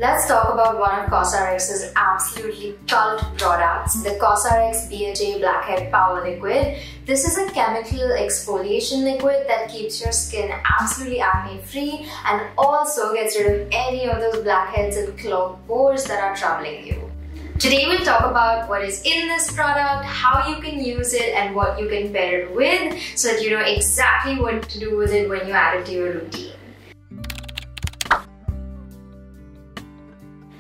Let's talk about one of Cosrx's absolutely cult products, the COSRX BHA Blackhead Power Liquid. This is a chemical exfoliation liquid that keeps your skin absolutely acne-free and also gets rid of any of those blackheads and clogged pores that are troubling you. Today we'll talk about what is in this product, how you can use it, and what you can pair it with so that you know exactly what to do with it when you add it to your routine.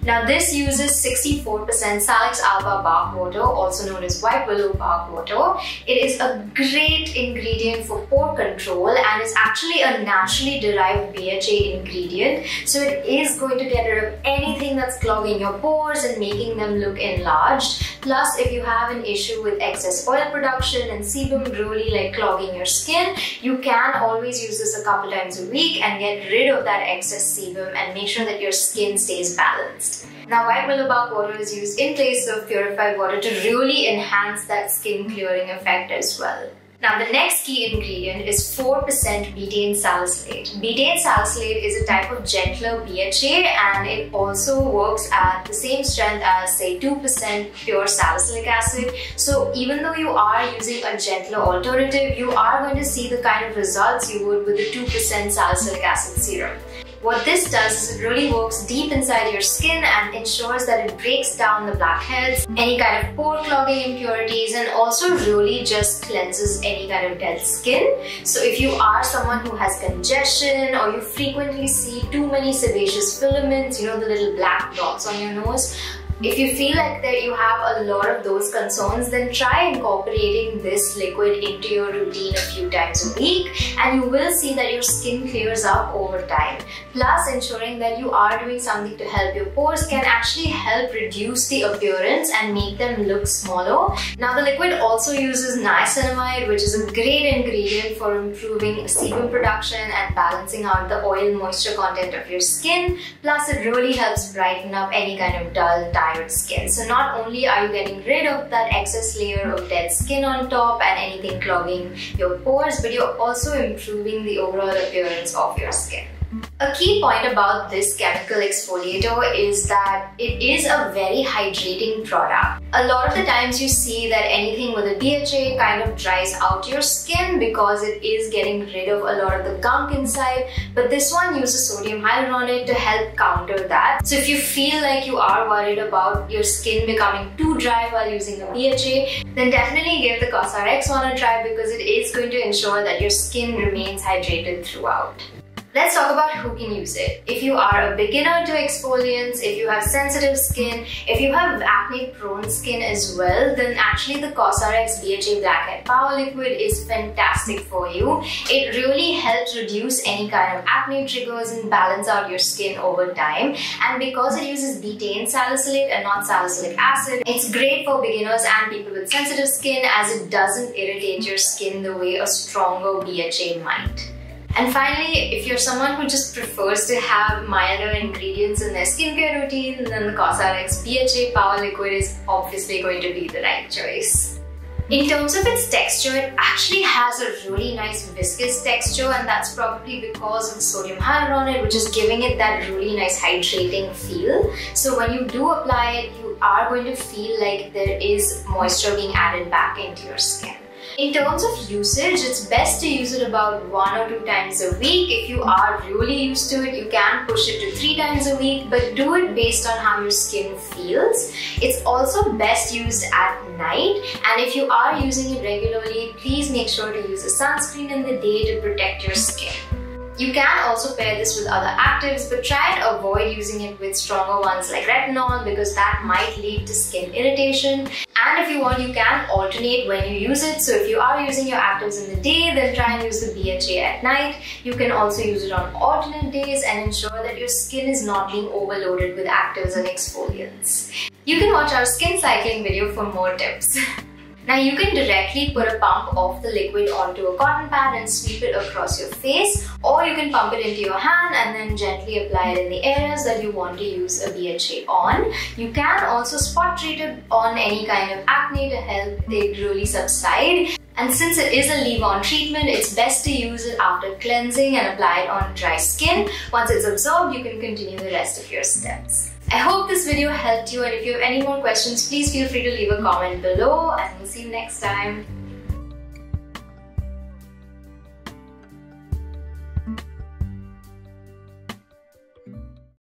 Now this uses 64% Salix alba bark water, also known as white willow bark water. It is a great ingredient for pore control and is actually a naturally derived BHA ingredient. So it is going to get rid of anything that's clogging your pores and making them look enlarged. Plus, if you have an issue with excess oil production and sebum really like clogging your skin, you can always use this a couple times a week and get rid of that excess sebum and make sure that your skin stays balanced. Now, white willow bark water is used in place of purified water to really enhance that skin clearing effect as well. Now, the next key ingredient is 4% betaine salicylate. Betaine salicylate is a type of gentler BHA and it also works at the same strength as, say, 2% pure salicylic acid. So even though you are using a gentler alternative, you are going to see the kind of results you would with the 2% salicylic acid serum. What this does is it really works deep inside your skin and ensures that it breaks down the blackheads, any kind of pore clogging impurities, and also really just cleanses any kind of dead skin. So if you are someone who has congestion or you frequently see too many sebaceous filaments, you know, the little black dots on your nose, if you feel like that you have a lot of those concerns, then try incorporating this liquid into your routine a few times a week and you will see that your skin clears up over time. Plus, ensuring that you are doing something to help your pores can actually help reduce the appearance and make them look smaller. Now, the liquid also uses niacinamide, which is a great ingredient for improving sebum production and balancing out the oil moisture content of your skin. Plus, it really helps brighten up any kind of dull, tired skin. So not only are you getting rid of that excess layer of dead skin on top and anything clogging your pores, but you're also improving the overall appearance of your skin. A key point about this chemical exfoliator is that it is a very hydrating product. A lot of the times you see that anything with a BHA kind of dries out your skin because it is getting rid of a lot of the gunk inside, but this one uses sodium hyaluronate to help counter that. So if you feel like you are worried about your skin becoming too dry while using a BHA, then definitely give the COSRX one a try because it is going to ensure that your skin remains hydrated throughout. Let's talk about who can use it. If you are a beginner to exfoliants, if you have sensitive skin, if you have acne-prone skin as well, then actually the COSRX BHA Blackhead Power Liquid is fantastic for you. It really helps reduce any kind of acne triggers and balance out your skin over time. And because it uses betaine salicylate and not salicylic acid, it's great for beginners and people with sensitive skin as it doesn't irritate your skin the way a stronger BHA might. And finally, if you're someone who just prefers to have milder ingredients in their skincare routine, then the Cosrx BHA Power Liquid is obviously going to be the right choice. In terms of its texture, it actually has a really nice viscous texture, and that's probably because of the sodium hyaluronate, which is giving it that really nice hydrating feel. So when you do apply it, you are going to feel like there is moisture being added back into your skin. In terms of usage, it's best to use it about 1 or 2 times a week. If you are really used to it, you can push it to 3 times a week, but do it based on how your skin feels. It's also best used at night, and if you are using it regularly, please make sure to use a sunscreen in the day to protect your skin. You can also pair this with other actives, but try and avoid using it with stronger ones like retinol because that might lead to skin irritation. And if you want, you can alternate when you use it. So if you are using your actives in the day, then try and use the BHA at night. You can also use it on alternate days and ensure that your skin is not being overloaded with actives and exfoliants. You can watch our skin cycling video for more tips. Now you can directly put a pump of the liquid onto a cotton pad and sweep it across your face, or you can pump it into your hand and then gently apply it in the areas that you want to use a BHA on. You can also spot treat it on any kind of acne to help it really subside. And since it is a leave-on treatment, it's best to use it after cleansing and apply it on dry skin. Once it's absorbed, you can continue the rest of your steps. I hope this video helped you, and if you have any more questions, please feel free to leave a comment below, and we'll see you next time.